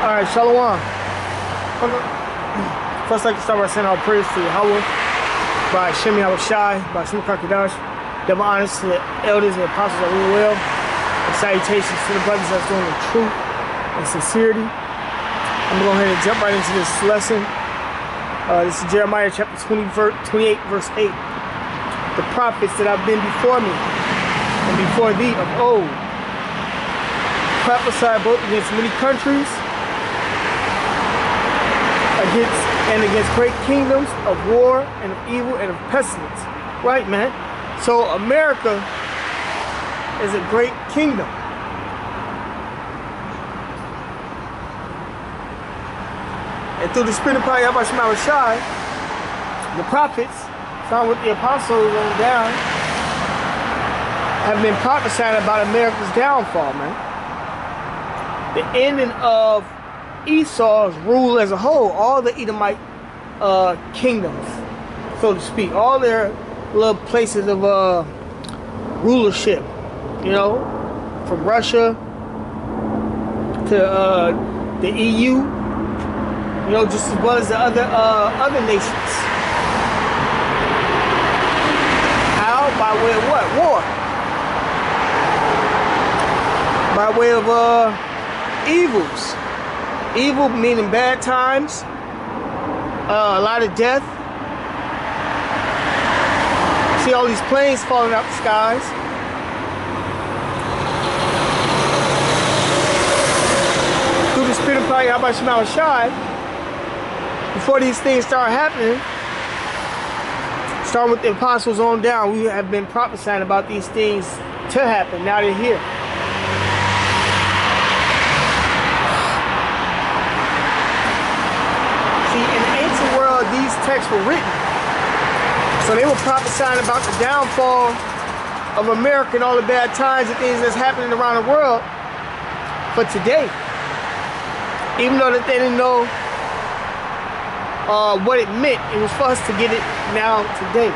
Alright, Shalom. First, I'd like to start by saying our prayers to Yahweh, by Shemi Shai, by Shemi Kakadash, double honors to the elders and apostles of will, and salutations to the brothers that's doing the truth and sincerity. I'm going to go ahead and jump right into this lesson. This is Jeremiah chapter 28, verse 8. The prophets that have been before me and before thee of old prophesied both against many countries, against great kingdoms of war and of evil and of pestilence. Right, man? So America is a great kingdom. And through the spirit of power, Yahweh Shema Shai, the prophets, found with the apostles on down, have been prophesying about America's downfall, man. The ending of Esau's rule as a whole, all the Edomite kingdoms, so to speak, all their little places of rulership, you know, from Russia to the EU, you know, just as well as the other nations. How? By way of what? War. By way of evils. Evil meaning bad times, a lot of death. See all these planes falling out the skies. Through the spirit of power, Yahweh Shema Shai, before these things start happening, starting with the apostles on down, we have been prophesying about these things to happen. Now they're here. These texts were written, so they were prophesying about the downfall of America and all the bad times and things that's happening around the world for today, even though that they didn't know what it meant. It was for us to get it now today.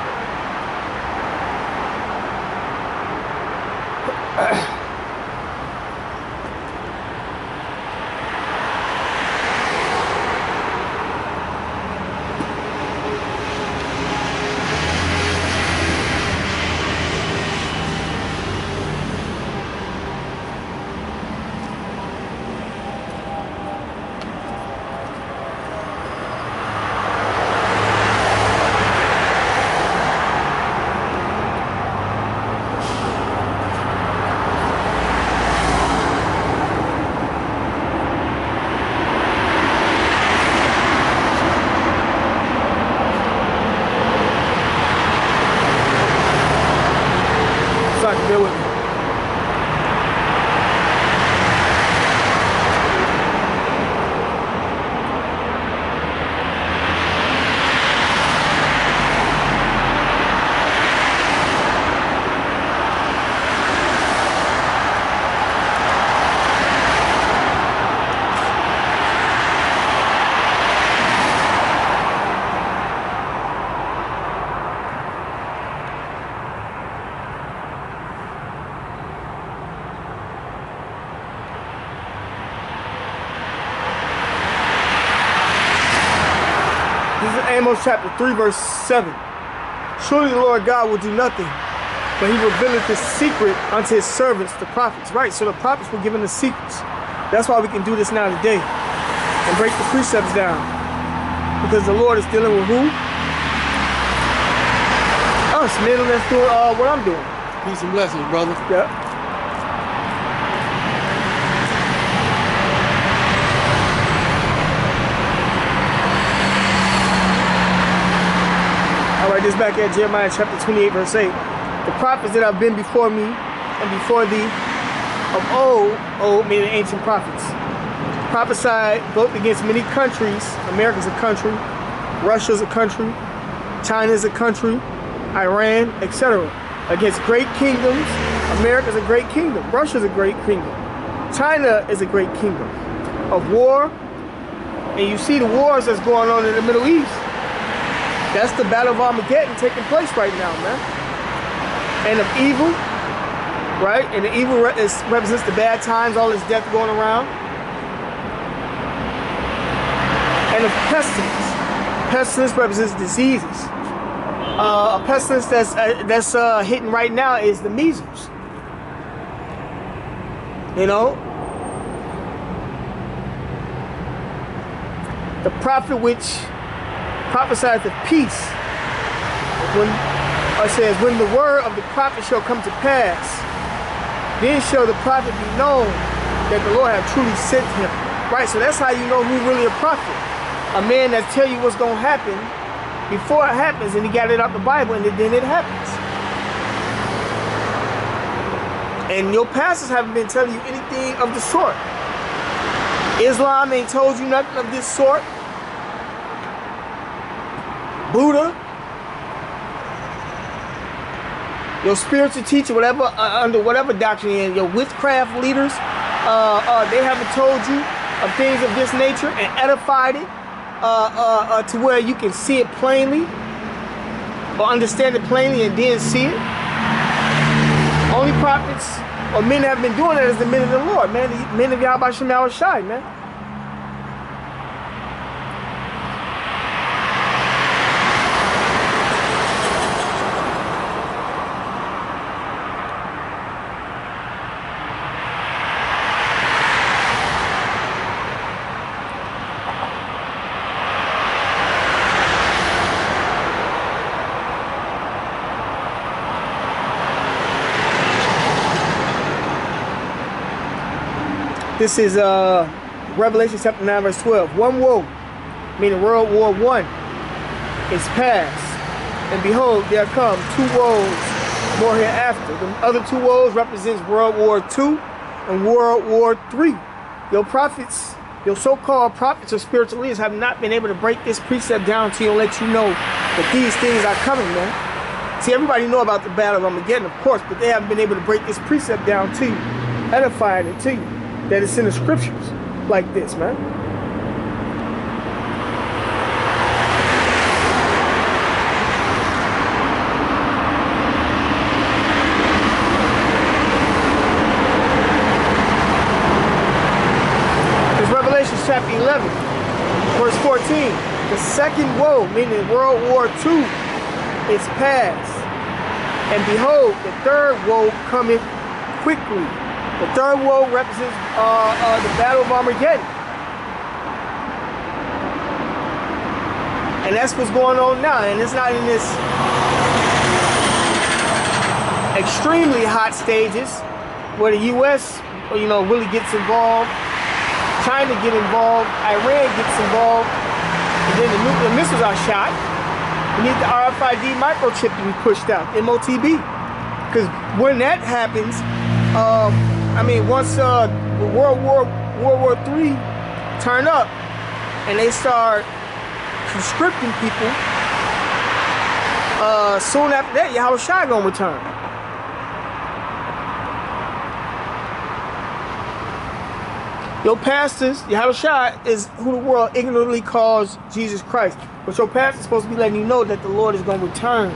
Bear with me. Amos chapter 3 verse 7. Surely the Lord God will do nothing, but he revealeth his secret unto his servants, the prophets. Right, so the prophets were given the secrets. That's why we can do this now today and break the precepts down, because the Lord is dealing with who? Us, man, that's doing what I'm doing. Peace and blessings, brother. Yeah. I'll write this back at Jeremiah chapter 28 verse 8. The prophets that have been before me and before thee of old meaning ancient prophets, prophesied both against many countries. America's a country, Russia's a country, China's a country, Iran, etc. Against great kingdoms. America's a great kingdom, Russia's a great kingdom, China is a great kingdom of war. And you see the wars that's going on in the Middle East. That's the battle of Armageddon taking place right now, man. And of evil, right? And the evil represents the bad times, all this death going around. of pestilence. Pestilence represents diseases. A pestilence that's hitting right now is the measles. You know, the prophet which prophesied of peace, when it says, when the word of the prophet shall come to pass, then shall the prophet be known that the Lord hath truly sent him. Right, so that's how you know who's really a prophet. A man that tell you what's going to happen before it happens, and he got it out the Bible, and then it happens. And your pastors haven't been telling you anything of the sort. Islam ain't told you nothing of this sort. Buddha, your spiritual teacher, whatever, under whatever doctrine, your witchcraft leaders, they haven't told you of things of this nature and edified it to where you can see it plainly or understand it plainly and then see it. Only prophets or men that have been doing that is the men of the Lord, man. The men of Yahweh Shemel Shai, man. This is Revelation chapter 9, verse 12. One woe, meaning World War I, is past. And behold, there come two woes more hereafter. The other two woes represents World War II and World War III. Your prophets, your so-called prophets or spiritual leaders have not been able to break this precept down to you and let you know that these things are coming, man. See, everybody know about the battle of Armageddon, of course, but they haven't been able to break this precept down to you, edifying it to you, that it's in the scriptures like this, man. It's Revelation chapter 11, verse 14. The second woe, meaning World War II, is past. And behold, the third woe cometh quickly. The third woe represents the battle of Armageddon. And that's what's going on now. And it's not in this extremely hot stages where the U.S., you know, really gets involved. China get involved. Iran gets involved. And then the nuclear missiles are shot. We need the RFID microchip to be pushed out, MOTB. Because when that happens, I mean, once World War III turn up and they start conscripting people, soon after that, Yahweh Shai gonna return. Your pastors, Yahweh Shai is who the world ignorantly calls Jesus Christ. But your pastor is supposed to be letting you know that the Lord is gonna return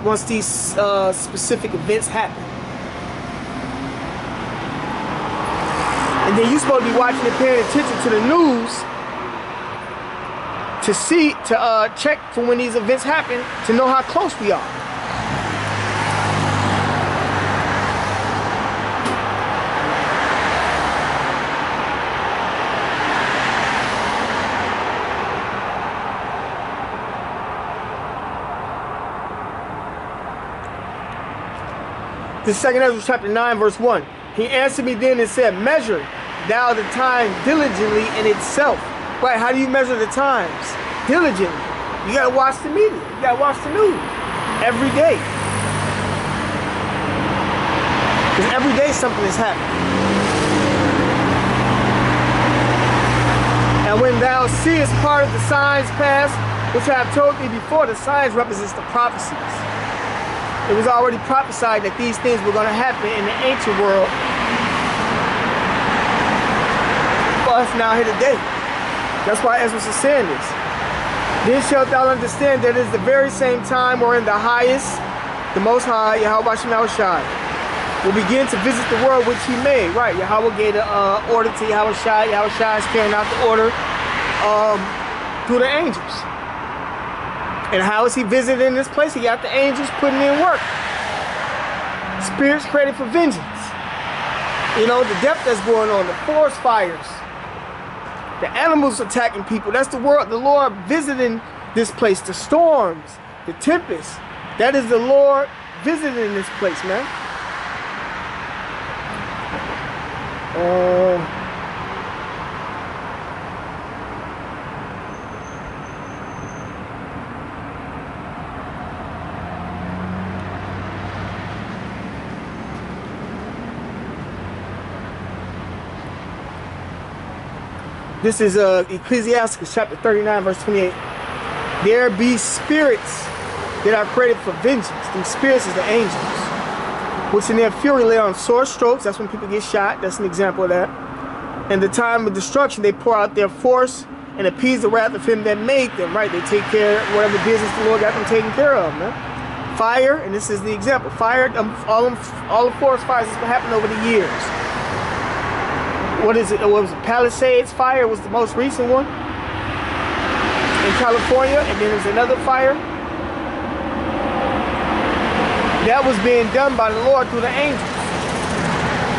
once these specific events happen. And then you're supposed to be watching and paying attention to the news to see, to check for when these events happen, to know how close we are. The second Ezra chapter 9, verse 1. He answered me then and said, measure thou the time diligently in itself. Right, how do you measure the times? Diligently. You gotta watch the media. You gotta watch the news. Every day. Because every day something is happening. And when thou seest part of the signs pass, which I have told thee before, the signs represents the prophecies. It was already prophesied that these things were going to happen in the ancient world for us now here today. That's why Ezra is saying this. Then shalt thou understand that it is the very same time wherein the highest, the most high, Yahweh Shemel Shai, will begin to visit the world which he made. Right, Yahweh gave the order to Yahweh Shai. Yahweh Shai is carrying out the order through the angels. And how is he visiting this place? He got the angels putting in work. Spirits created for vengeance. You know, the death that's going on, the forest fires, the animals attacking people. That's the world, the Lord visiting this place. The storms, the tempests. That is the Lord visiting this place, man. This is Ecclesiastes chapter 39, verse 28. There be spirits that are created for vengeance. These spirits is the angels, which in their fury lay on sore strokes. That's when people get shot. That's an example of that. In the time of destruction, they pour out their force and appease the wrath of him that made them. Right? They take care of whatever business the Lord got them taken care of, man. Fire, and this is the example. Fire, all the forest fires that's been happening over the years. What is it? What was it? Palisades fire was the most recent one in California, and then there's another fire that was being done by the Lord through the angels.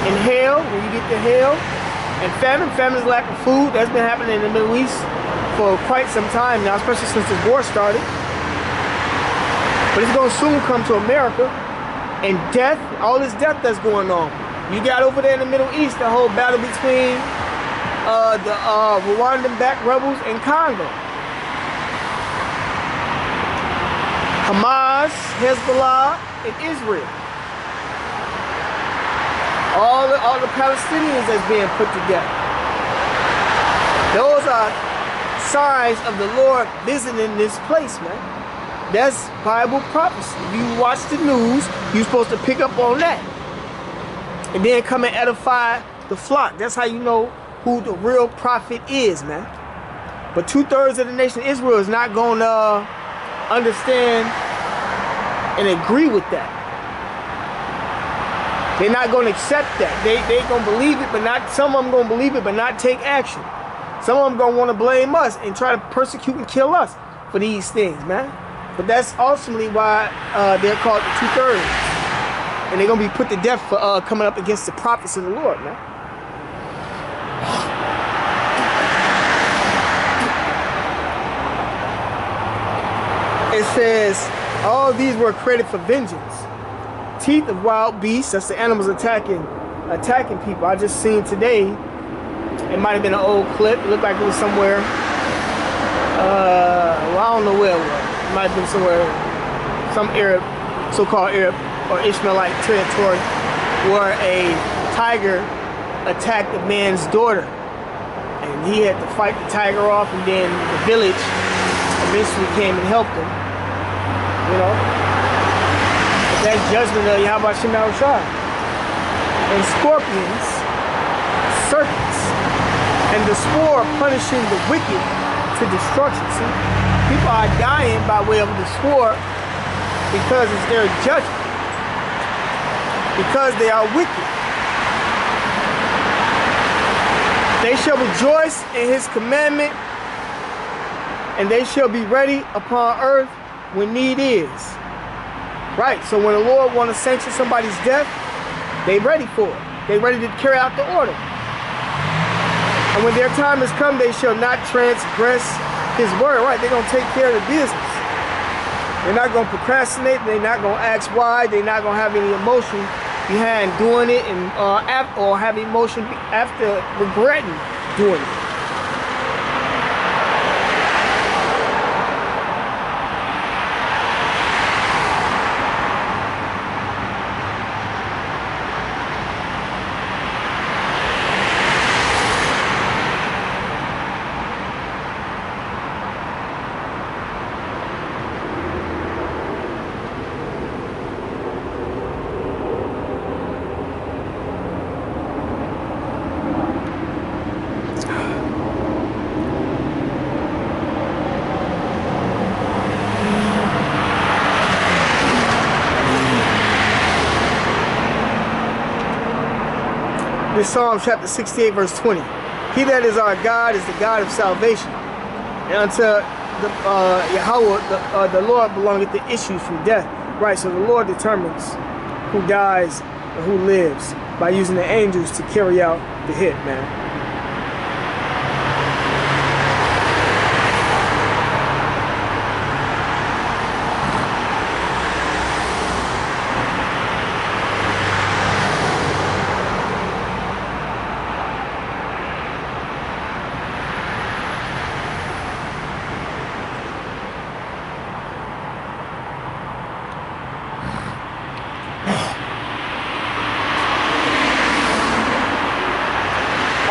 And hail, when you get the hail, and famine is lack of food. That's been happening in the Middle East for quite some time now, especially since this war started. But it's going to soon come to America, and death, all this death that's going on. You got over there in the Middle East the whole battle between the Rwandan-backed rebels and Congo. Hamas, Hezbollah, and Israel. All the Palestinians that's being put together. Those are signs of the Lord visiting this place, man. That's Bible prophecy. If you watch the news, you're supposed to pick up on that. And then come and edify the flock. That's how you know who the real prophet is, man. But 2/3 of the nation of Israel is not going to understand and agree with that. They're not going to accept that. They going to believe it, but not, some of them going to believe it, but not take action. Some of them going to want to blame us and try to persecute and kill us for these things, man. But that's ultimately why they're called the 2/3. And they're going to be put to death for coming up against the prophets of the Lord, man. It says, all these were created for vengeance. Teeth of wild beasts, that's the animals attacking people. I just seen today, it might have been an old clip. It looked like it was somewhere, well, I don't know where it was. It might have been somewhere, some Arab, so-called Arab, or Ishmaelite territory, where a tiger attacked a man's daughter, and he had to fight the tiger off, and then the village eventually came and helped him. You know, but that's judgment of Yahweh Shem Shai. And scorpions, serpents, and the spore punishing the wicked to destruction. See, people are dying by way of the sword because it's their judgment. Because they are wicked. They shall rejoice in his commandment, and they shall be ready upon earth when need is. Right, so when the Lord wants to sanction somebody's death, they ready for it. They ready to carry out the order. And when their time has come, they shall not transgress his word. Right, they're going to take care of the business. They're not going to procrastinate. They're not going to ask why. They're not going to have any emotion behind doing it, and or have emotion after regretting doing it. Even Psalm chapter 68 verse 20. He that is our God is the God of salvation. And unto Yahweh, the Lord, belongeth the issues from death. Right, so the Lord determines who dies and who lives by using the angels to carry out the hit, man.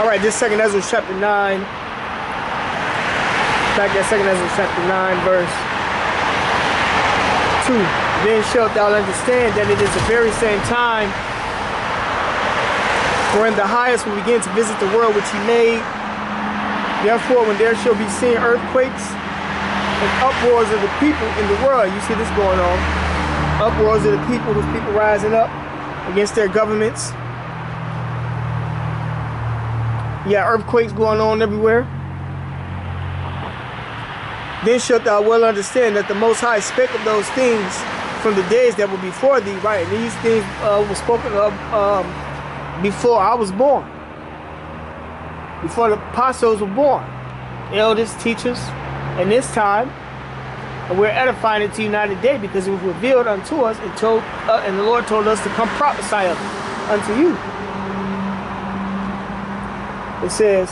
Alright, this 2nd Ezra chapter 9. Back at 2nd Ezra chapter 9, verse 2. Then shalt thou understand that it is the very same time wherein the highest will begin to visit the world which he made. Therefore, when there shall be seen earthquakes and uproars of the people in the world, you see this going on. Uproars of the people, those people rising up against their governments. Yeah, earthquakes going on everywhere. Then shalt thou well understand that the Most High spake of those things from the days that were before thee. Right, and these things were spoken of before I was born. Before the apostles were born. Elders, teachers, in this time. And we're edifying it to you now today because it was revealed unto us and the Lord told us to come prophesy of it unto you. It says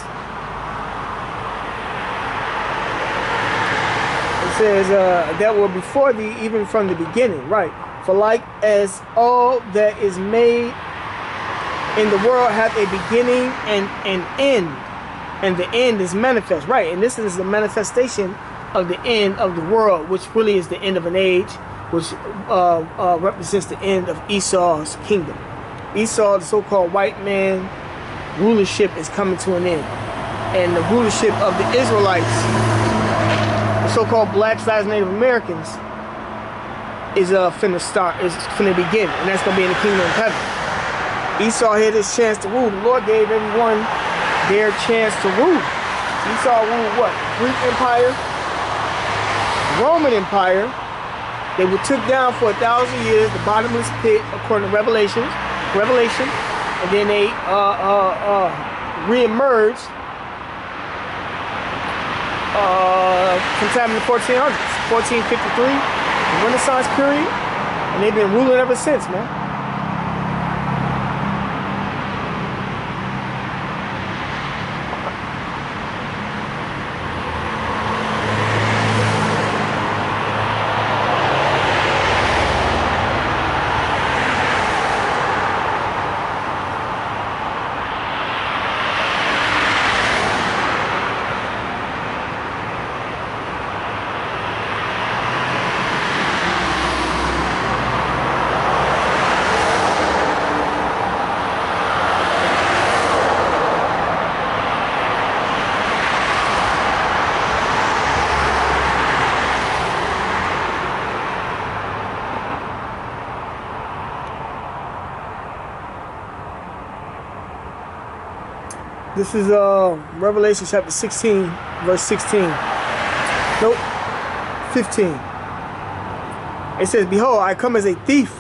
that were before thee even from the beginning, right? For like as all that is made in the world hath a beginning and an end, and the end is manifest, right? And this is the manifestation of the end of the world, which really is the end of an age, which represents the end of Esau's kingdom. Esau, the so-called white man, rulership is coming to an end, and the rulership of the Israelites, the so-called blacks, Native Americans, is finna begin, and that's gonna be in the kingdom of heaven. Esau had his chance to rule. The Lord gave everyone their chance to rule. Esau ruled what? Greek Empire, Roman Empire. They were took down for 1,000 years, the bottomless pit, according to Revelation. And then they re-emerged sometime in the 1400s, 1453, the Renaissance period, and they've been ruling ever since, man. This is Revelation chapter 16, verse 16. Nope, 15. It says, behold, I come as a thief.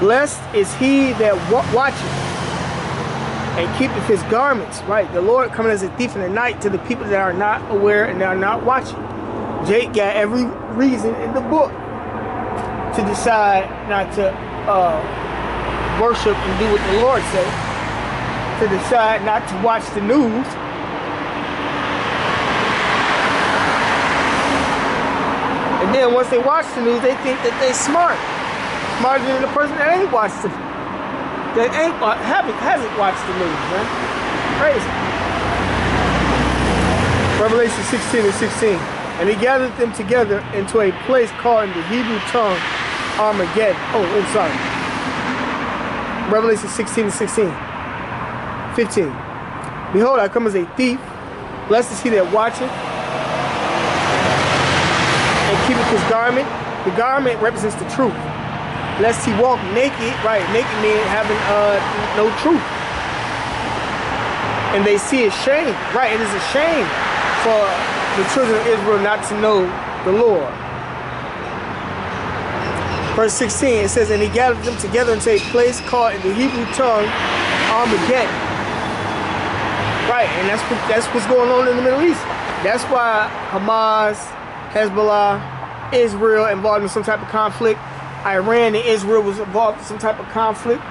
Blessed is he that watcheth and keepeth his garments. Right, the Lord coming as a thief in the night to the people that are not aware and are not watching. Jake got every reason in the book to decide not to worship and do what the Lord said. To decide not to watch the news. And then once they watch the news, they think that they're smart. Smarter than the person that ain't watched it. That hasn't watched the news, man. Crazy. Revelation 16 and 16. And he gathered them together into a place called in the Hebrew tongue Armageddon. Oh, sorry. Revelation 16 and 16. 15. Behold, I come as a thief. Blessed is he that watcheth and keepeth his garment. The garment represents the truth. Lest he walk naked. Right, naked means having no truth. And they see it shame. Right, it is a shame for the children of Israel not to know the Lord. Verse 16, it says, and he gathered them together into a place called in the Hebrew tongue Armageddon. Right, and that's what's going on in the Middle East. That's why Hamas, Hezbollah, Israel involved in some type of conflict. Iran and Israel was involved in some type of conflict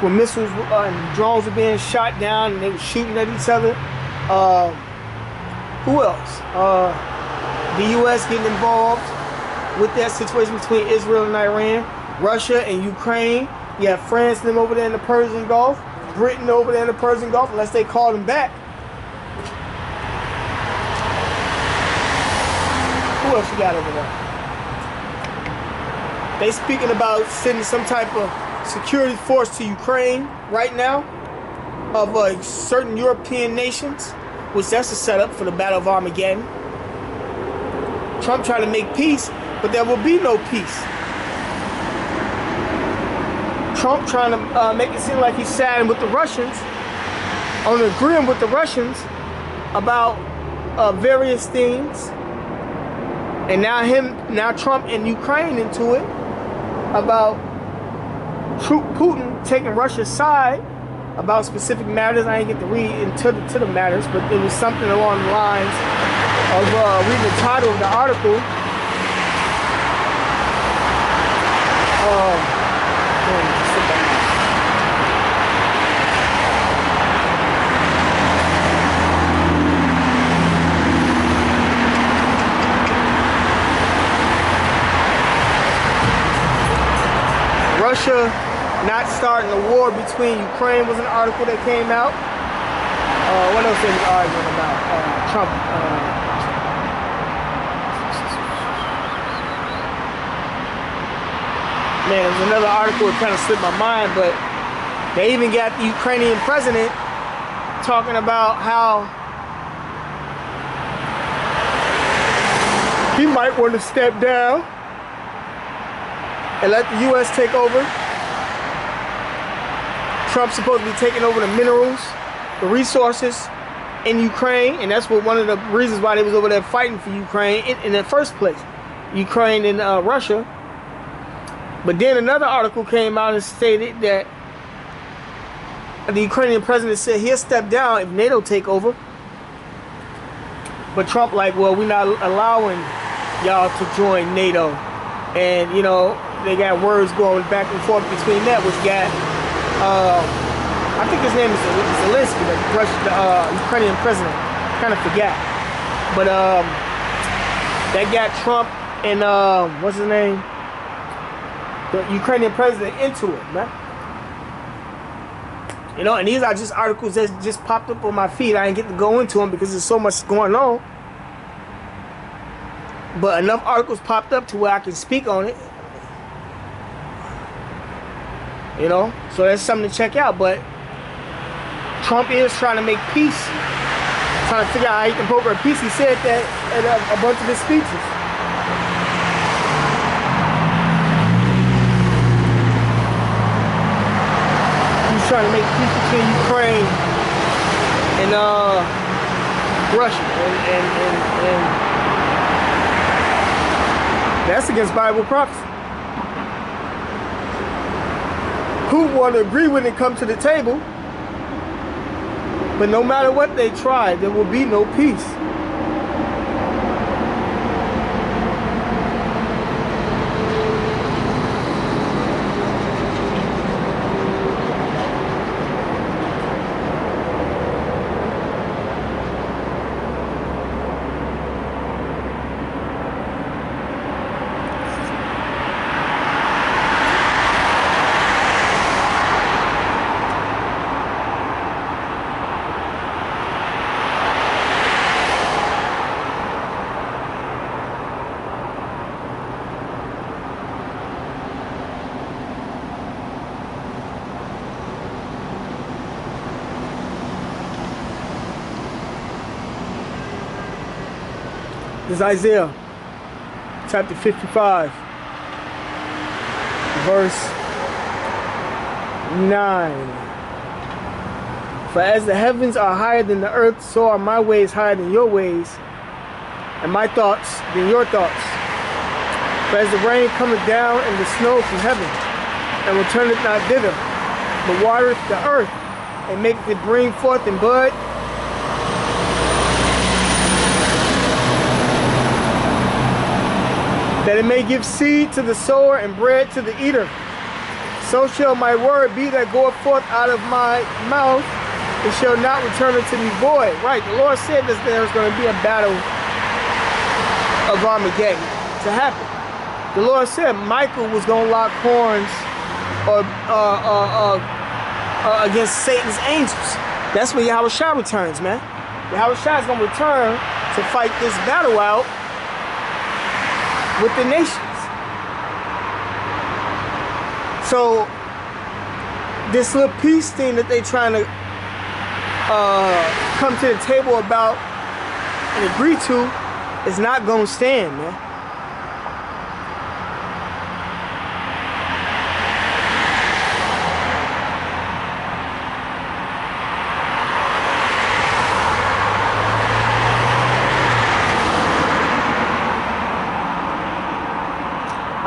where missiles and drones were being shot down and they were shooting at each other. Who else? The U.S. getting involved with that situation between Israel and Iran, Russia and Ukraine. You have France and them over there in the Persian Gulf, Britain over there in the Persian Gulf, unless they call them back. Who else you got over there? They speaking about sending some type of security force to Ukraine right now of certain European nations, which that's a setup for the Battle of Armageddon. Trump trying to make peace, but there will be no peace. Trump trying to make it seem like he's siding with the Russians, on agreeing with the Russians about various things, and now Trump and Ukraine into it about Putin taking Russia's side about specific matters. I ain't get to read into the matters, but it was something along the lines of reading the title of the article. Russia not starting a war between Ukraine was an article that came out. What else they was arguing about? Trump. Man, there's another article that kind of slipped my mind, but they even got the Ukrainian president talking about how he might want to step down and let the U.S. take over. Trump's supposed to be taking over the minerals, the resources in Ukraine, and that's what one of the reasons why they was over there fighting for Ukraine in the first place. Ukraine and Russia. But then another article came out and stated that the Ukrainian president said he'll step down if NATO take over. But Trump like, well, we're not allowing y'all to join NATO. And, you know, they got words going back and forth between that, which got, I think his name is Zelensky, the Ukrainian president. Kind of forgot. But that got Trump and, what's his name? The Ukrainian president into it, man. You know, and these are just articles that just popped up on my feed. I didn't get to go into them because there's so much going on. But enough articles popped up to where I can speak on it. You know, so that's something to check out. But Trump is trying to make peace, trying to figure out how he can broker peace. He said that at a bunch of his speeches. Trying to make peace between Ukraine and Russia, and that's against Bible prophecy. Who want to agree when it comes to the table, but no matter what they try, there will be no peace. This is Isaiah chapter 55, verse 9. For as the heavens are higher than the earth, so are my ways higher than your ways, and my thoughts than your thoughts. For as the rain cometh down and the snow from heaven, and returneth not thither, but watereth the earth, and maketh it bring forth and bud, that it may give seed to the sower and bread to the eater, so shall my word be that goeth forth out of my mouth. It shall not return unto me void. Right, the Lord said that there was going to be a battle of Armageddon to happen. The Lord said Michael was going to lock horns against Satan's angels. That's when Yahweh Shah returns, man. Yahweh Shah is going to return to fight this battle out with the nations. So this little peace thing that they trying to come to the table about and agree to is not going to stand, man.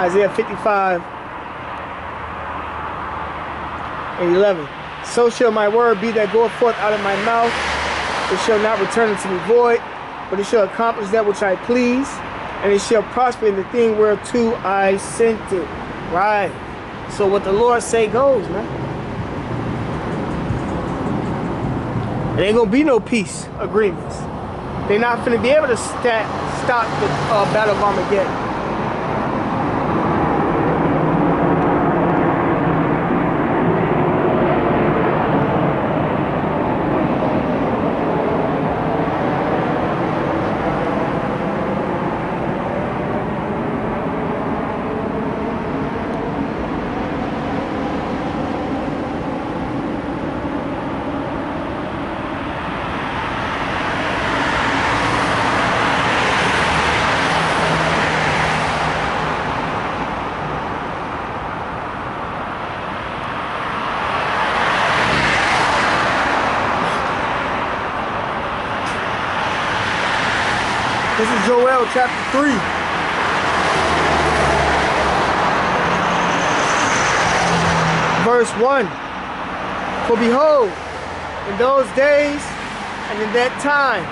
Isaiah 55 and 11. So shall my word be that goeth forth out of my mouth. It shall not return unto me void, but it shall accomplish that which I please, and it shall prosper in the thing whereto I sent it. Right. So what the Lord say goes, man. It ain't gonna be no peace agreements. They're not gonna be able to stop the Battle of Armageddon. This is Joel chapter 3. Verse 1. For behold, in those days and in that time,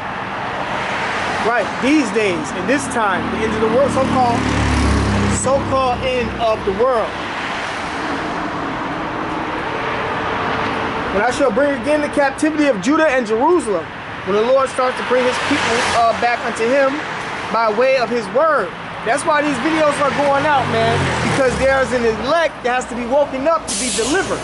right, these days, in this time, the end of the world, so-called end of the world. When I shall bring again the captivity of Judah and Jerusalem, when the Lord starts to bring his people back unto him by way of his word. That's why these videos are going out, man, because there's an elect that has to be woken up to be delivered.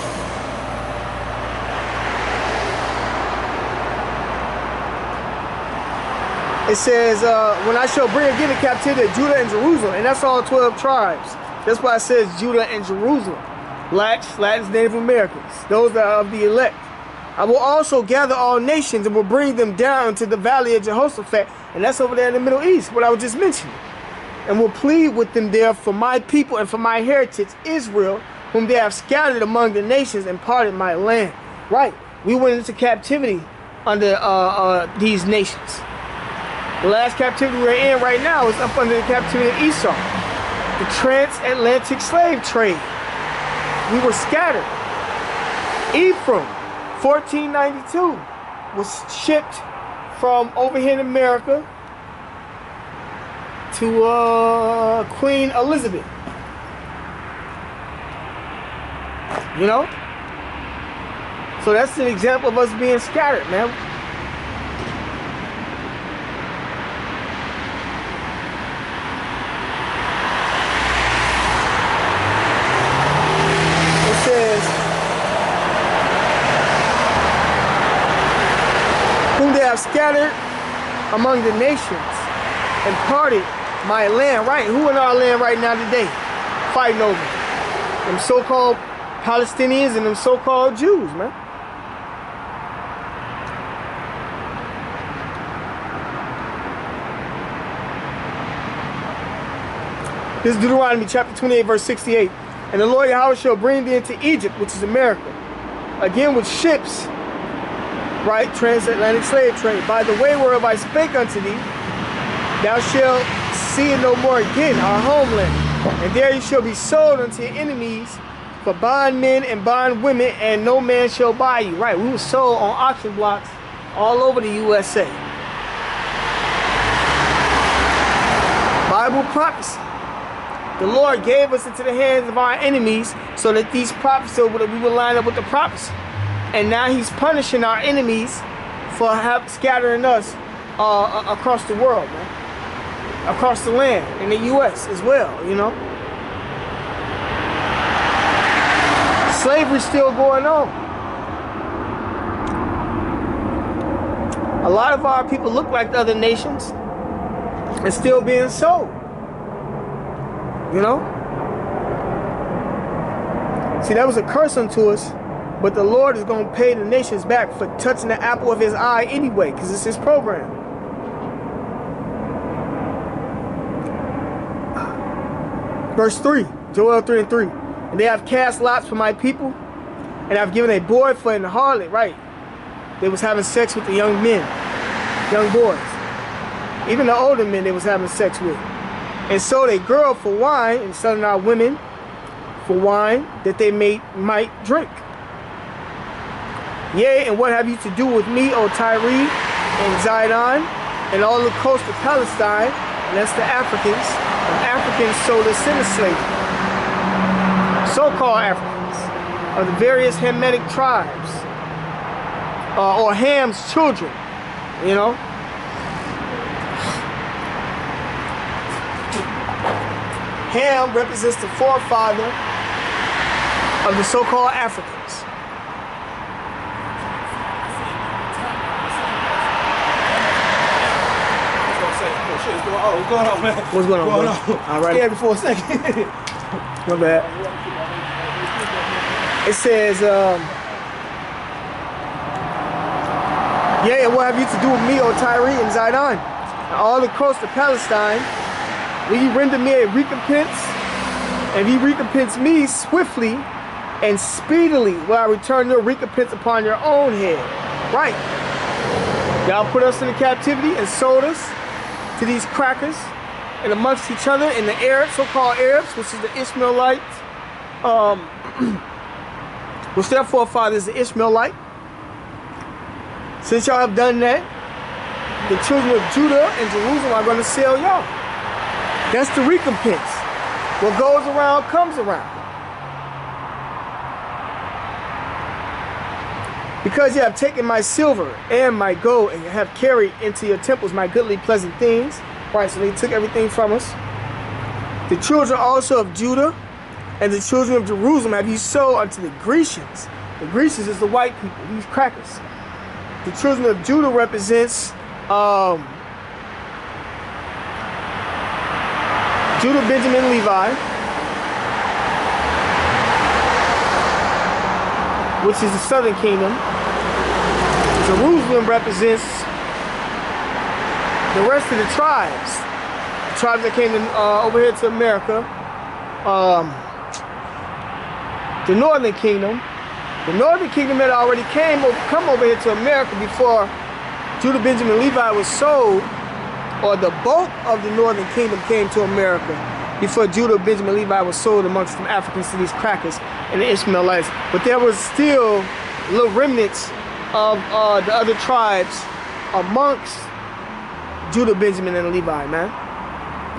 It says, when I shall bring again the captivity of Judah and Jerusalem, and that's all 12 tribes. That's why it says Judah and Jerusalem. Blacks, Latins, Native Americans, those that are of the elect. I will also gather all nations and will bring them down to the valley of Jehoshaphat, and that's over there in the Middle East, what I was just mentioning, and will plead with them there for my people and for my heritage, Israel, whom they have scattered among the nations and parted my land. Right, we went into captivity under these nations. The last captivity we're in right now is up under the captivity of Esau, the transatlantic slave trade. We were scattered. Ephraim, 1492, was shipped from over here in America to Queen Elizabeth. You know? So that's an example of us being scattered, man. It says, whom they have scattered among the nations and parted my land. Right, who in our land right now today fighting over them so-called Palestinians and them so-called Jews, man. This is Deuteronomy chapter 28 verse 68. And the Lord Yahweh shall bring thee into Egypt, which is America, again with ships right, transatlantic slave trade. By the way whereof I spake unto thee, thou shalt see it no more again, our homeland. And there you shall be sold unto your enemies for bondmen and bondwomen, and no man shall buy you. Right, we were sold on auction blocks all over the USA. Bible prophecy. The Lord gave us into the hands of our enemies so that these prophecies, we would line up with the prophecy. And now he's punishing our enemies for scattering us across the world, man. Across the land, in the U.S. as well, you know. Slavery's still going on. A lot of our people look like the other nations and still being sold. You know? See, that was a curse unto us, but the Lord is going to pay the nations back for touching the apple of his eye anyway, because it's his program. Verse 3, Joel 3 and 3. And they have cast lots for my people, and I've given a boy for an harlot, right? They was having sex with the young men, young boys. Even the older men they was having sex with. And sold a girl for wine, and selling our women for wine, that they might drink. Yea, and what have you to do with me, O Tyre, and Zidon, and all the coast of Palestine, lest the Africans sold us into slavery. So-called Africans of the various Hamitic tribes, or Ham's children, you know. Ham represents the forefather of the so-called Africans. What's going on, man? What's going on, bro? All right. Scared me for a second. My bad. It says, yea, and what have you to do with me, O Tyre and Zidon? And all the coast of Palestine, will you render me a recompense? And ye recompense me swiftly and speedily, will I return your recompense upon your own head. Right. Y'all put us into captivity and sold us to these crackers and amongst each other, and the Arabs, so-called Arabs, which is the Ishmaelites, which their forefather is the Ishmaelite. Since y'all have done that, the children of Judah and Jerusalem are going to sell y'all. That's the recompense. What goes around comes around. Because you have taken my silver and my gold, and you have carried into your temples my goodly pleasant things. Right, so they took everything from us. The children also of Judah and the children of Jerusalem have you sold unto the Grecians. The Grecians is the white people, these crackers. The children of Judah represents Judah, Benjamin, Levi, which is the southern kingdom. Jerusalem represents the rest of the tribes. The tribes that came over here to America. The northern kingdom. The northern kingdom had already come over here to America before Judah, Benjamin, Levi was sold, or the bulk of the northern kingdom came to America before Judah, Benjamin, Levi was sold amongst the Africans to these crackers and the Ishmaelites. But there was still little remnants of the other tribes amongst Judah, Benjamin, and Levi, man.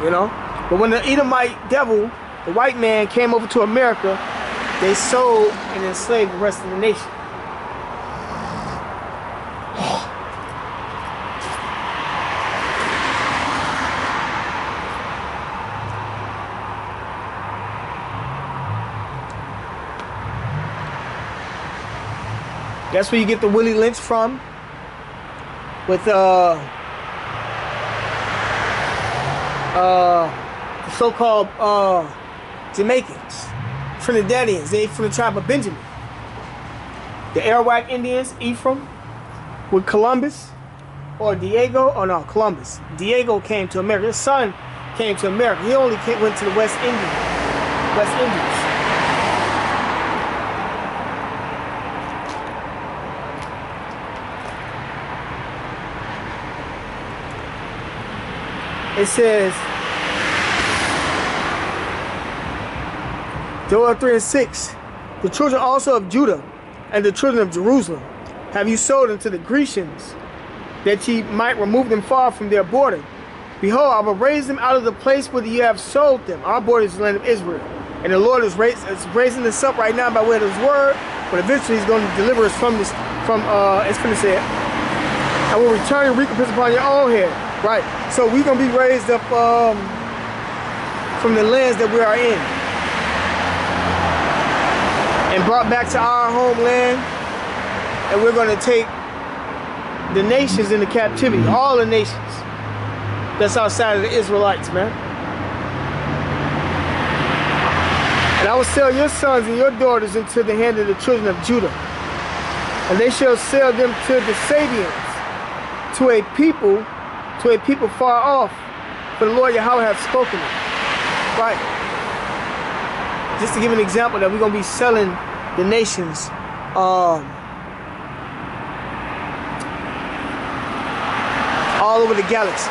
You know? But when the Edomite devil, the white man, came over to America, they sold and enslaved the rest of the nation. That's where you get the Willie Lynch from, with the so-called Jamaicans, Trinidadians. They from the tribe of Benjamin. The Arawak Indians, Ephraim, with Columbus, or Diego. Oh no, Columbus. Diego came to America. His son came to America. He only went to the West Indies. It says, Joel 3:6, the children also of Judah and the children of Jerusalem have you sold unto the Grecians, that ye might remove them far from their border. Behold, I will raise them out of the place where ye have sold them. Our border is the land of Israel. And the Lord is raising this up right now by way of his word, but eventually he's going to deliver us from this, it's going to say, I will return your recompense upon your own head. Right. So we're going to be raised up from the lands that we are in and brought back to our homeland, and we're going to take the nations into captivity, all the nations that's outside of the Israelites, man. And I will sell your sons and your daughters into the hand of the children of Judah, and they shall sell them to the Sabians, to a people far off, for the Lord Yahweh hath spoken it. Right. Just to give an example that we're going to be selling the nations all over the galaxy.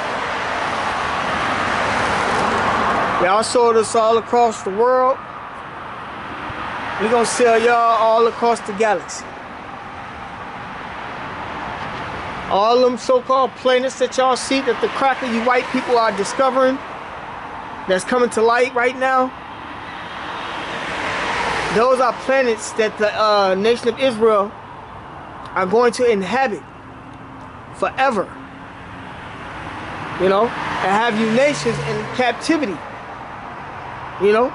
Y'all sold us all across the world. We're going to sell y'all all across the galaxy. All them so-called planets that y'all see that the cracker you white people are discovering, that's coming to light right now, those are planets that the nation of Israel are going to inhabit forever. You know, and have you nations in captivity, you know,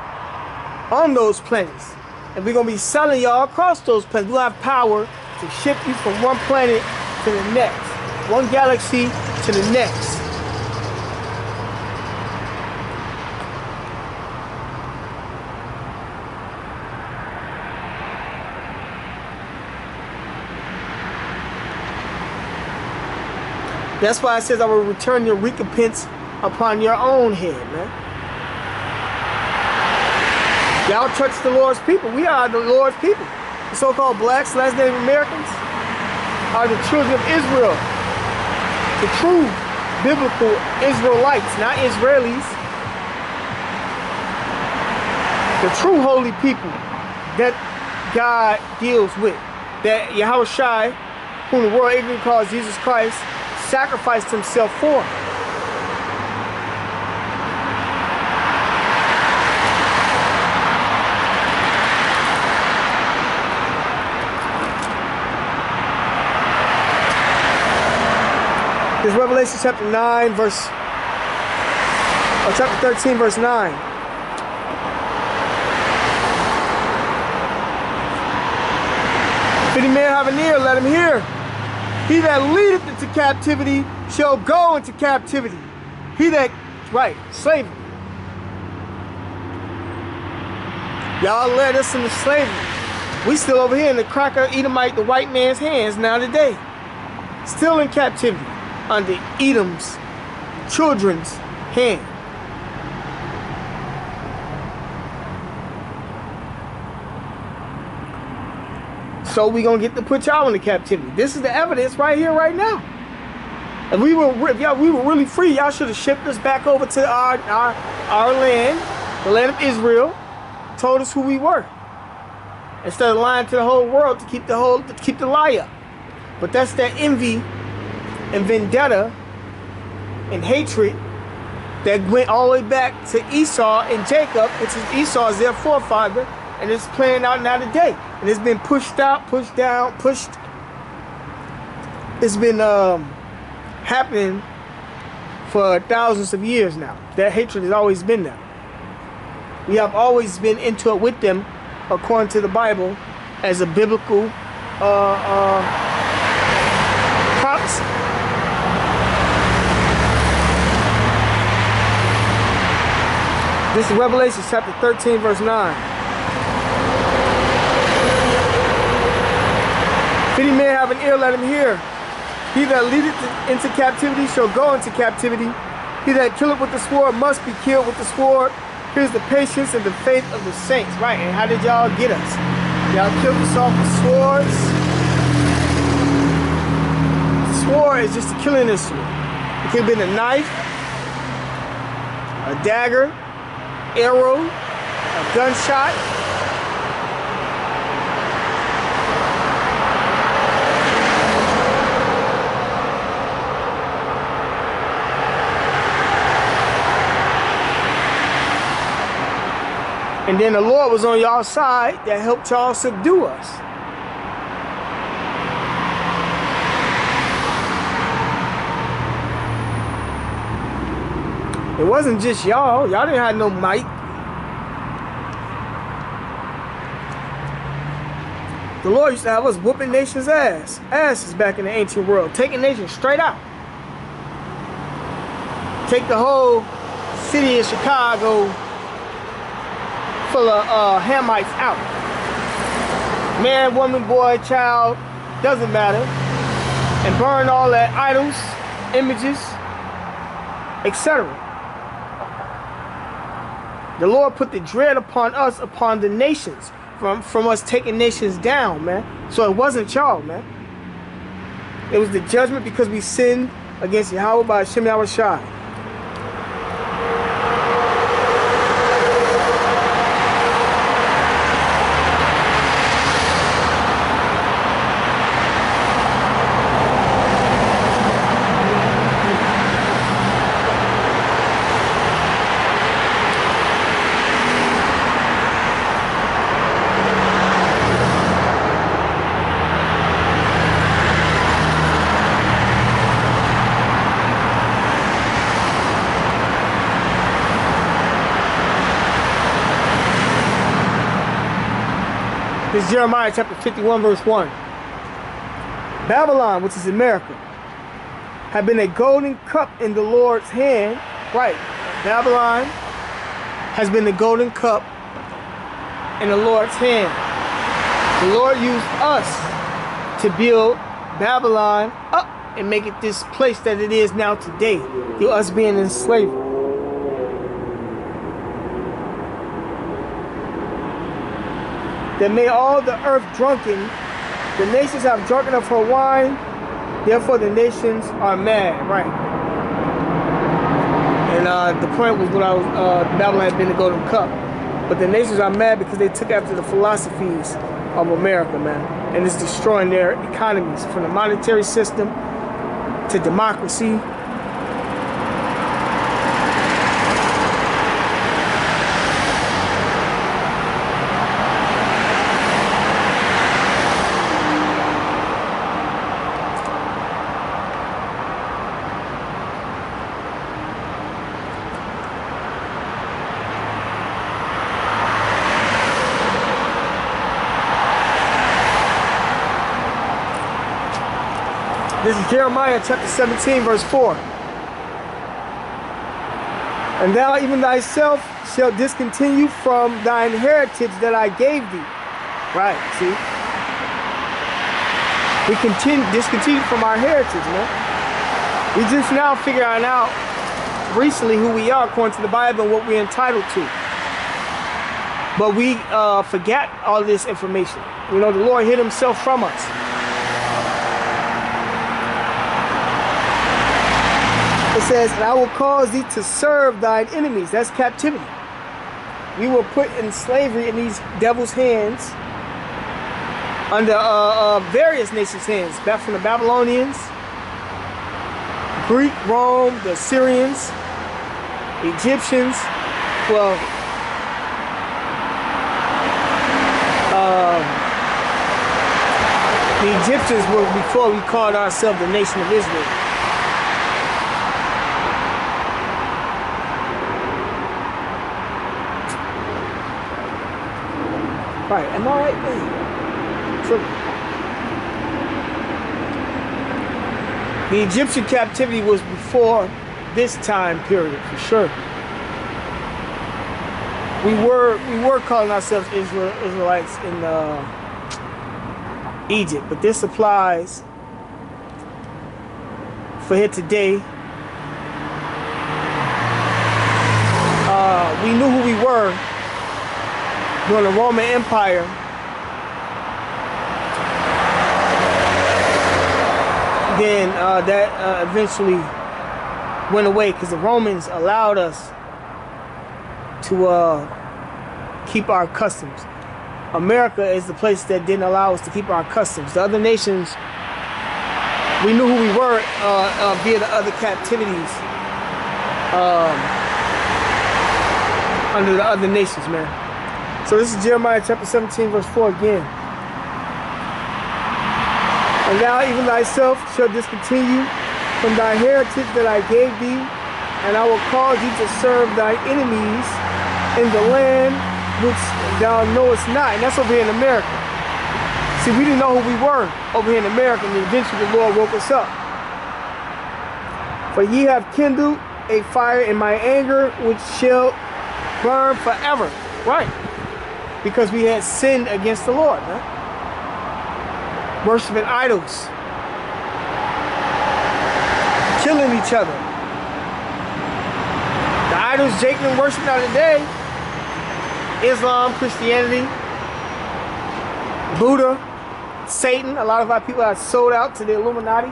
on those planets. And we're going to be selling y'all across those planets. We'll have power to ship you from one planet to the next, one galaxy to the next. That's why it says, I will return your recompense upon your own head, man. Y'all touch the Lord's people. We are the Lord's people. The so-called blacks, last Native Americans, are the children of Israel. The true biblical Israelites, not Israelis. The true holy people that God deals with. That Yahweh Shai, whom the world ignorantly calls Jesus Christ, sacrificed himself for. This is Revelation chapter 9, chapter 13, verse 9. If any man have an ear, let him hear. He that leadeth into captivity shall go into captivity. He that, right, slavery. Y'all led us into slavery. We still over here in the cracker Edomite, the white man's hands now today. Still in captivity under Edom's children's hand. So we gonna get to put y'all into captivity. This is the evidence right here, right now. If we were really free, y'all should have shipped us back over to our land, the land of Israel. Told us who we were, instead of lying to the whole world to keep the lie up. But that's that envy and vendetta and hatred that went all the way back to Esau and Jacob, which is Esau is their forefather, and it's playing out now today. And it's been pushed out, pushed down, pushed. It's been happening for thousands of years now. That hatred has always been there. We have always been into it with them, according to the Bible, as a biblical prophecy. This is Revelation chapter 13, verse 9. If any man have an ear, let him hear. He that leadeth into captivity shall go into captivity. He that killeth with the sword must be killed with the sword. Here's the patience and the faith of the saints. Right, and how did y'all get us? Y'all killed us off with swords. The sword is just a killing instrument. It could have been a knife. a dagger, arrow, a gunshot. And then the Lord was on y'all side that helped y'all subdue us. It wasn't just y'all. Y'all didn't have no might. The Lord used to have us whooping nations' asses back in the ancient world, taking nations straight out. Take the whole city of Chicago full of Hamites out. Man, woman, boy, child, doesn't matter. And burn all that idols, images, etc. The Lord put the dread upon us, upon the nations, from us taking nations down, man. So it wasn't y'all, man. It was the judgment because we sinned against Yahweh by Hashem Yahushai. This is Jeremiah chapter 51, verse 1. Babylon, which is America, had been a golden cup in the Lord's hand. Right. Babylon has been the golden cup in the Lord's hand. The Lord used us to build Babylon up and make it this place that it is now today, through us being in slavery. That made all the earth drunken. The nations have drunken of her wine, therefore the nations are mad. Right. And the point was what Babylon had been the golden cup. But the nations are mad because they took after the philosophies of America, man. And it's destroying their economies, from the monetary system to democracy. This is Jeremiah chapter 17, verse 4. And thou even thyself shalt discontinue from thine heritage that I gave thee. Right, see? We discontinue from our heritage, man. We just now figuring out recently who we are according to the Bible and what we're entitled to. But we forgot all this information. You know, the Lord hid himself from us. It says, and I will cause thee to serve thine enemies. That's captivity. We were put in slavery in these devils' hands under various nations' hands. Back from the Babylonians, Greek, Rome, the Syrians, Egyptians. Well, the Egyptians were before we called ourselves the nation of Israel. Right, am I right? True. The Egyptian captivity was before this time period, for sure. We were calling ourselves Israelites in Egypt, but this applies for here today. We knew who we were during the Roman Empire. Then that eventually went away because the Romans allowed us to keep our customs. America is the place that didn't allow us to keep our customs. The other nations, we knew who we were via the other captivities under the other nations, man. So this is Jeremiah chapter 17, verse 4 again. And thou even thyself shall discontinue from thy heritage that I gave thee, and I will cause you to serve thy enemies in the land which thou knowest not. And that's over here in America. See, we didn't know who we were over here in America, and eventually the Lord woke us up. For ye have kindled a fire in my anger, which shall burn forever. Right. Because we had sinned against the Lord, right? Worshiping idols. Killing each other. The idols Jacob worship now today, Islam, Christianity, Buddha, Satan. A lot of our people are sold out to the Illuminati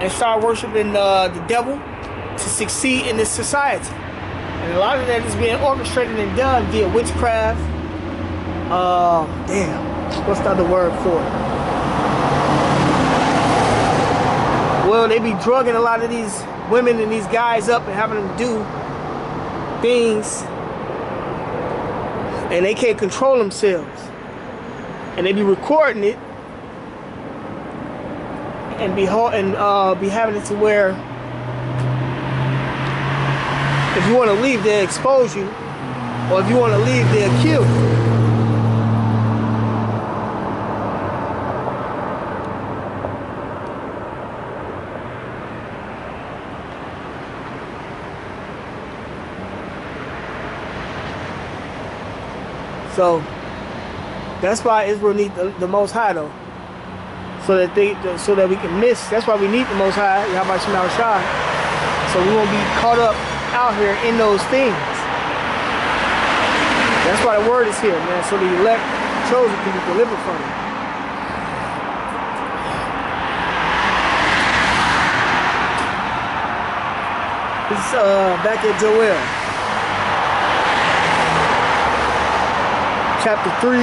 and start worshiping the devil to succeed in this society. And a lot of that is being orchestrated and done via witchcraft. What's the other word for it? Well, they be drugging a lot of these women and these guys up and having them do things, and they can't control themselves. And they be recording it and be having it to where if you want to leave, they'll expose you, or if you want to leave, they'll kill you. So that's why Israel needs the Most High, though, so that we can miss. That's why we need the Most High, Yahweh Shema Shai, so we won't be caught up out here in those things. That's why the word is here, man, so the elect, chosen, can be delivered from it. This is back at Joel, chapter 3.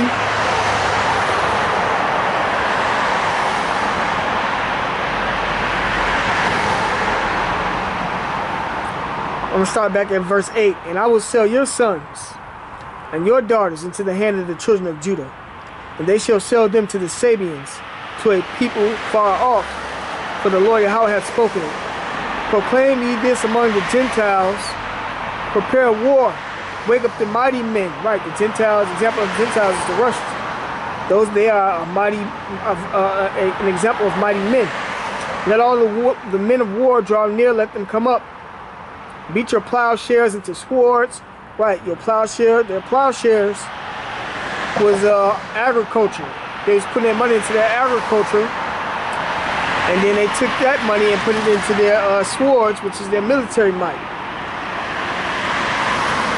I'm going to start back at verse 8. And I will sell your sons and your daughters into the hand of the children of Judah, and they shall sell them to the Sabians, to a people far off, for the Lord Yahweh hath spoken it. Proclaim ye this among the Gentiles, prepare war, wake up the mighty men. Right, the Gentiles, example of the Gentiles is the Russians. They are an example of mighty men. Let all the men of war draw near, let them come up. Beat your plowshares into swords. Right, their plowshares was agriculture. They was putting their money into their agriculture, and then they took that money and put it into their swords, which is their military might.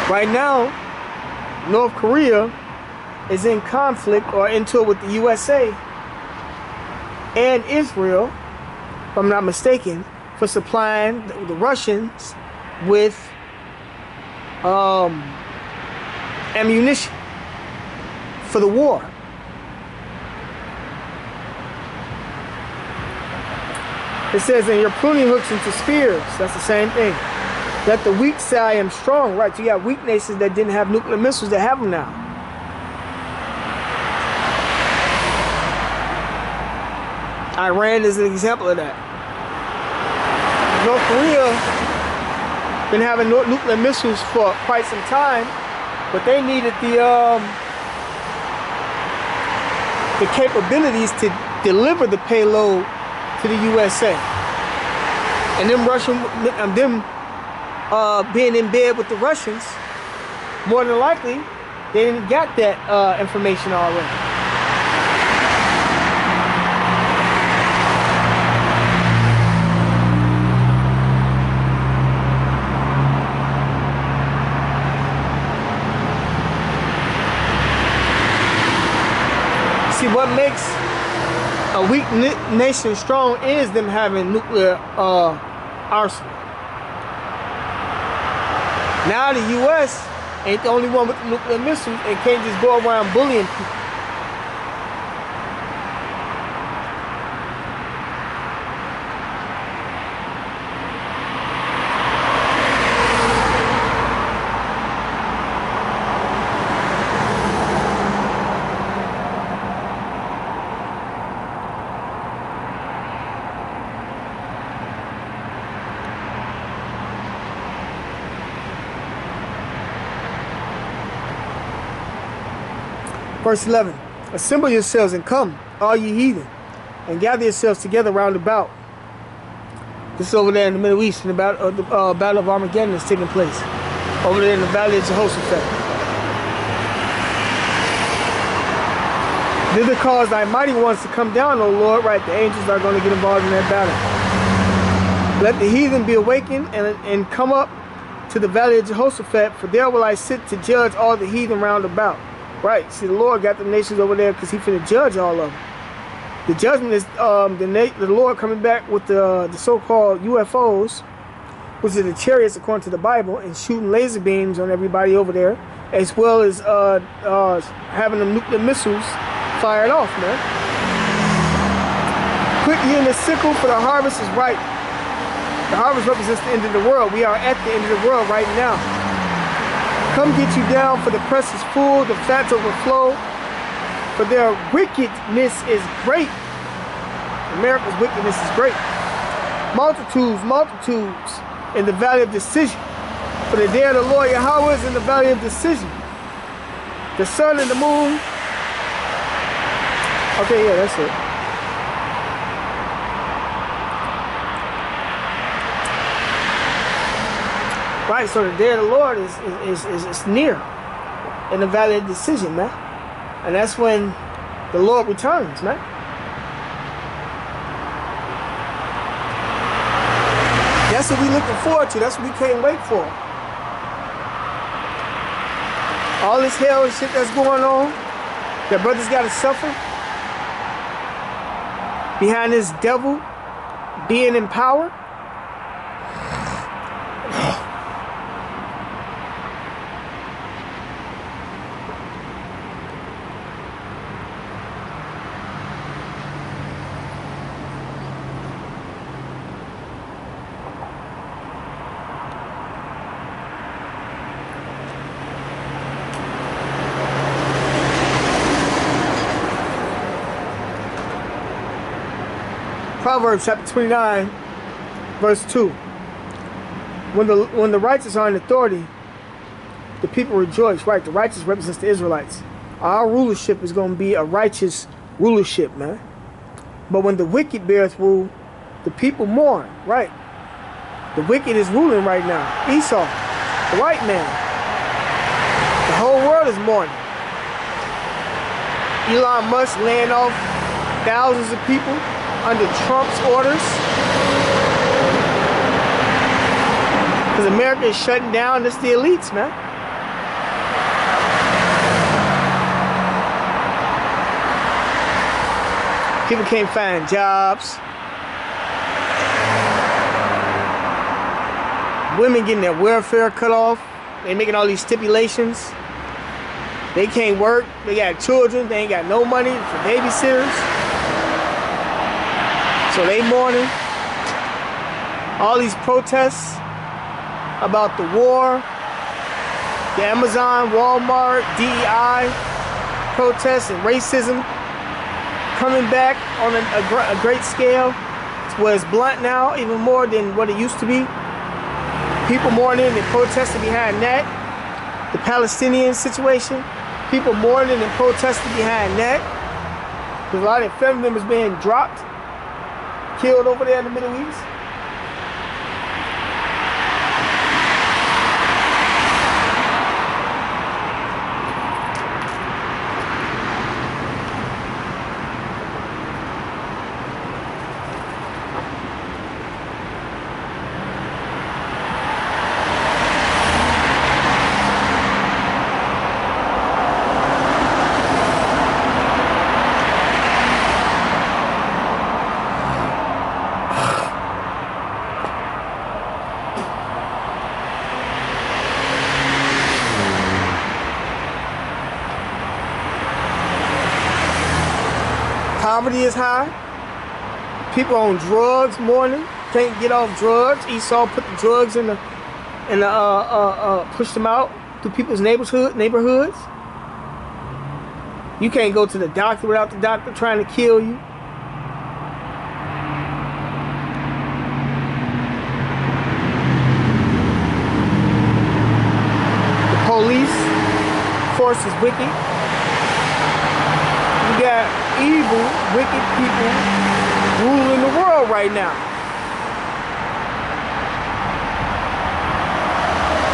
Right now, North Korea is in conflict or into it with the USA and Israel, if I'm not mistaken, for supplying the Russians with ammunition for the war. It says, and your pruning hooks into spears. That's the same thing. Let the weak say I am strong. Right, so you got weak nations that didn't have nuclear missiles that have them now. Iran is an example of that. North Korea been having nuclear missiles for quite some time, but they needed the capabilities to deliver the payload to the USA. And them being in bed with the Russians, more than likely, they didn't got that information already. See, what makes a weak nation strong is them having nuclear arsenal. Now the U.S. ain't the only one with the nuclear missiles and can't just go around bullying people. Verse 11, assemble yourselves and come, all ye heathen, and gather yourselves together round about. This is over there in the Middle East, in the Battle of Armageddon is taking place. Over there in the Valley of Jehoshaphat. Thither cause thy mighty ones to come down, O Lord. Right, the angels are going to get involved in that battle. Let the heathen be awakened and come up to the Valley of Jehoshaphat, for there will I sit to judge all the heathen round about. Right, see, the Lord got the nations over there because he finna judge all of them. The judgment is the Lord coming back with the so-called UFOs, which are the chariots according to the Bible, and shooting laser beams on everybody over there, as well as having them nuclear missiles fired off, man. Put ye in the sickle, for the harvest is ripe. The harvest represents the end of the world. We are at the end of the world right now. Come get you down, for the press is full, the fats overflow, for their wickedness is great. America's wickedness is great. Multitudes, multitudes in the valley of decision. For the day of the Lord Yahweh is in the valley of decision. The sun and the moon. Okay, yeah, that's it. Right, so the day of the Lord is near in the valley of decision, man. And that's when the Lord returns, man. That's what we looking forward to. That's what we can't wait for. All this hell and shit that's going on, that brothers got to suffer behind this devil being in power. Proverbs chapter 29, verse 2. When the righteous are in authority, the people rejoice. Right, the righteous represents the Israelites. Our rulership is going to be a righteous rulership, man. But when the wicked beareth rule, the people mourn. Right, the wicked is ruling right now. Esau, the white man. The whole world is mourning. Elon Musk laying off thousands of people under Trump's orders, because America is shutting down. This the elites, man. People can't find jobs. Women getting their welfare cut off. They making all these stipulations. They can't work. They got children. They ain't got no money for babysitters. So they mourning. All these protests about the war, the Amazon, Walmart, DEI protests and racism coming back on a great scale, where it's blunt now, even more than what it used to be. People mourning and protesting behind that. The Palestinian situation, people mourning and protesting behind that. There's a lot of family members being dropped, killed over there in the Middle East. Poverty is high. People on drugs morning, can't get off drugs. Esau put the drugs in the pushed them out through people's neighborhoods. You can't go to the doctor without the doctor trying to kill you. The police force is wicked. You got evil, wicked people ruling the world right now.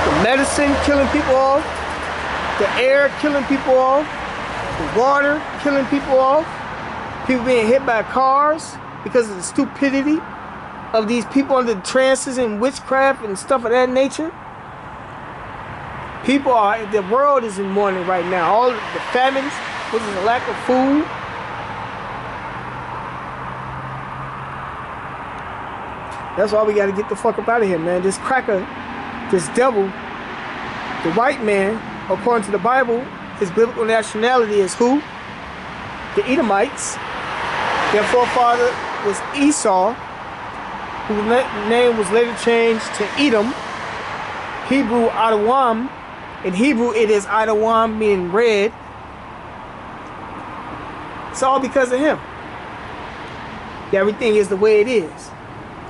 The medicine killing people off. The air killing people off. The water killing people off. People being hit by cars because of the stupidity of these people under trances and witchcraft and stuff of that nature. The world is in mourning right now. All the famines, which is a lack of food. That's why we got to get the fuck up out of here, man. This cracker, this devil, the white man, according to the Bible, his biblical nationality is who? The Edomites. Their forefather was Esau, whose name was later changed to Edom. Hebrew, Adawam. In Hebrew, it is Adawam, meaning red. It's all because of him. Everything is the way it is.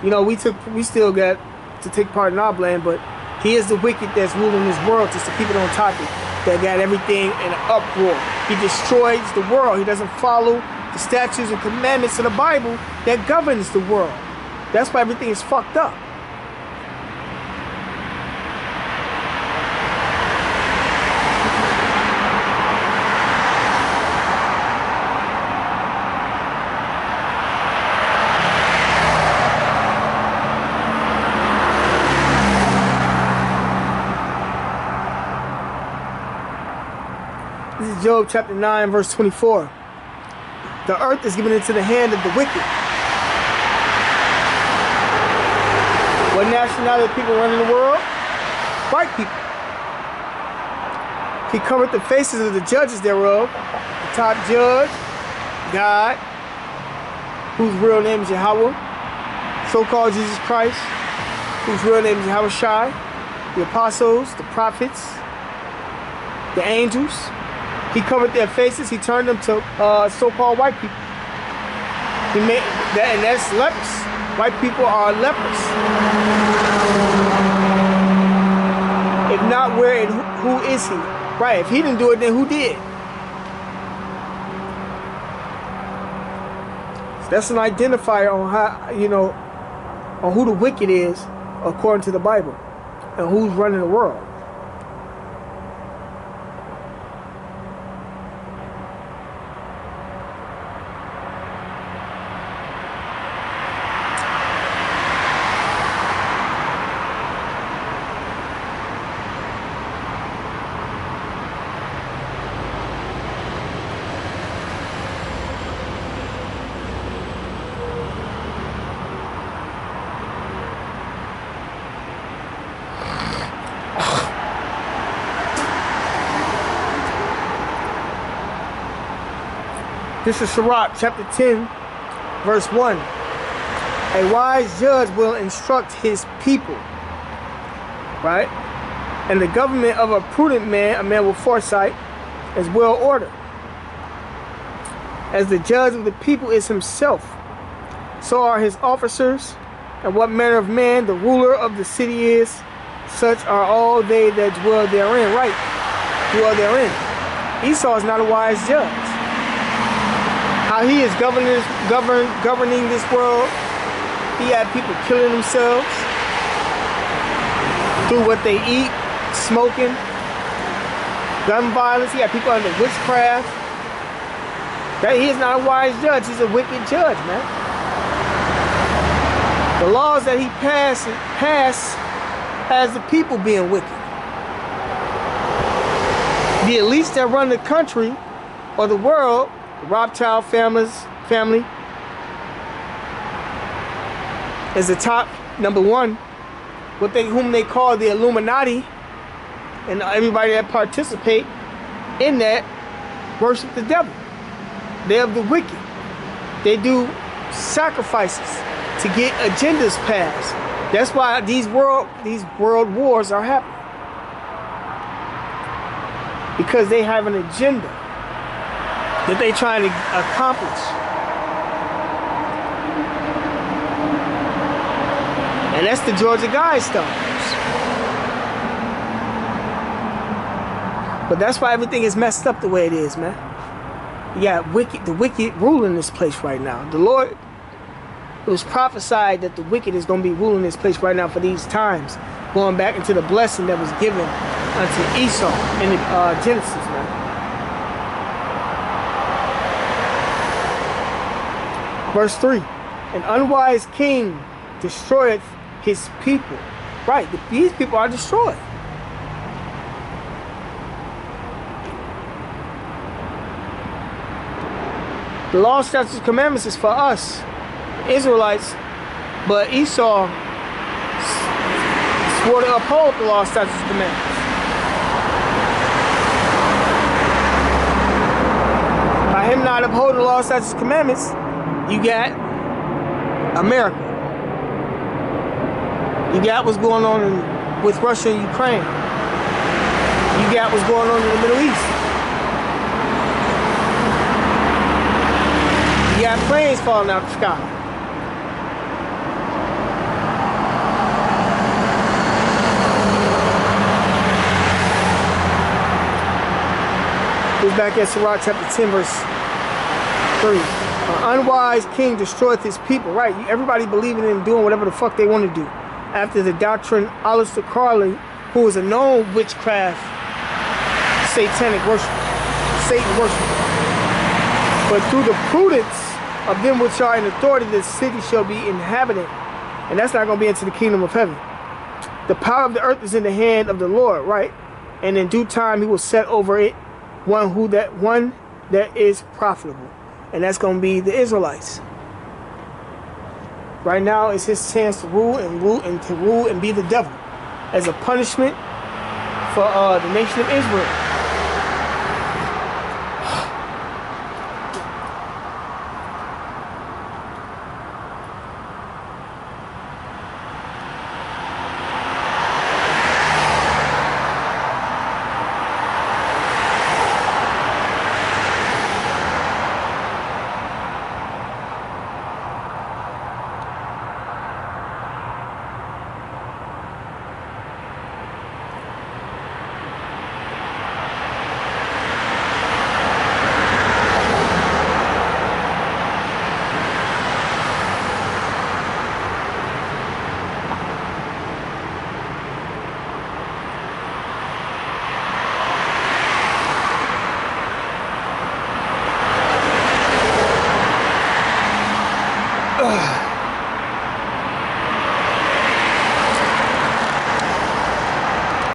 You know, we still got to take part in our blame, but he is the wicked that's ruling this world, just to keep it on topic, that got everything in an uproar. He destroys the world. He doesn't follow the statutes and commandments of the Bible that governs the world. That's why everything is fucked up. This is Job chapter 9, verse 24. The earth is given into the hand of the wicked. What nationality of people running the world? White people. He covered the faces of the judges thereof. The top judge, God, whose real name is Yahweh, so-called Jesus Christ, whose real name is Yahweh Shai, the apostles, the prophets, the angels. He covered their faces. He turned them to so-called white people. He made that, and that's lepers. White people are lepers. If not, where and who is he? Right. If he didn't do it, then who did? So that's an identifier on how, you know, on who the wicked is according to the Bible, and who's running the world. This is Sirach chapter 10, verse 1. A wise judge will instruct his people, right? And the government of a prudent man, a man with foresight, is well ordered. As the judge of the people is himself, so are his officers, and what manner of man the ruler of the city is, such are all they that dwell therein, right? Dwell therein. Esau is not a wise judge. How he is governing this world, he had people killing themselves through what they eat, smoking, gun violence. He had people under witchcraft. That he is not a wise judge. He's a wicked judge, man. The laws that he pass as the people being wicked. The elites that run the country or the world, the Rothschild family is the top number one. Whom they call the Illuminati, and everybody that participate in that worship the devil. They of the wicked. They do sacrifices to get agendas passed. That's why these world wars are happening. Because they have an agenda that they're trying to accomplish. And that's the Georgia Guidestones. But that's why everything is messed up the way it is, man. You got the wicked ruling this place right now. The Lord, it was prophesied that the wicked is going to be ruling this place right now for these times. Going back into the blessing that was given unto Esau in the Genesis, man. Verse 3. An unwise king destroyeth his people. Right, these people are destroyed. The law, statutes, and commandments is for us, Israelites, but Esau swore to uphold the law, statutes, and commandments. By him not upholding the law, statutes, and commandments, you got America. You got what's going on with Russia and Ukraine. You got what's going on in the Middle East. You got planes falling out the sky. It's back at Sirach chapter 10, verse 3. An unwise king destroyeth his people. Right, everybody believing in doing whatever the fuck they want to do. After the doctrine, Alistair Crowley, who is a known witchcraft, satanic worshiper, Satan worshiper. But through the prudence of them which are in authority, the city shall be inhabited. And that's not going to be into the kingdom of heaven. The power of the earth is in the hand of the Lord, right? And in due time he will set over it one that is profitable. And that's going to be the Israelites. Right now it's his chance to rule and be the devil as a punishment for the nation of Israel.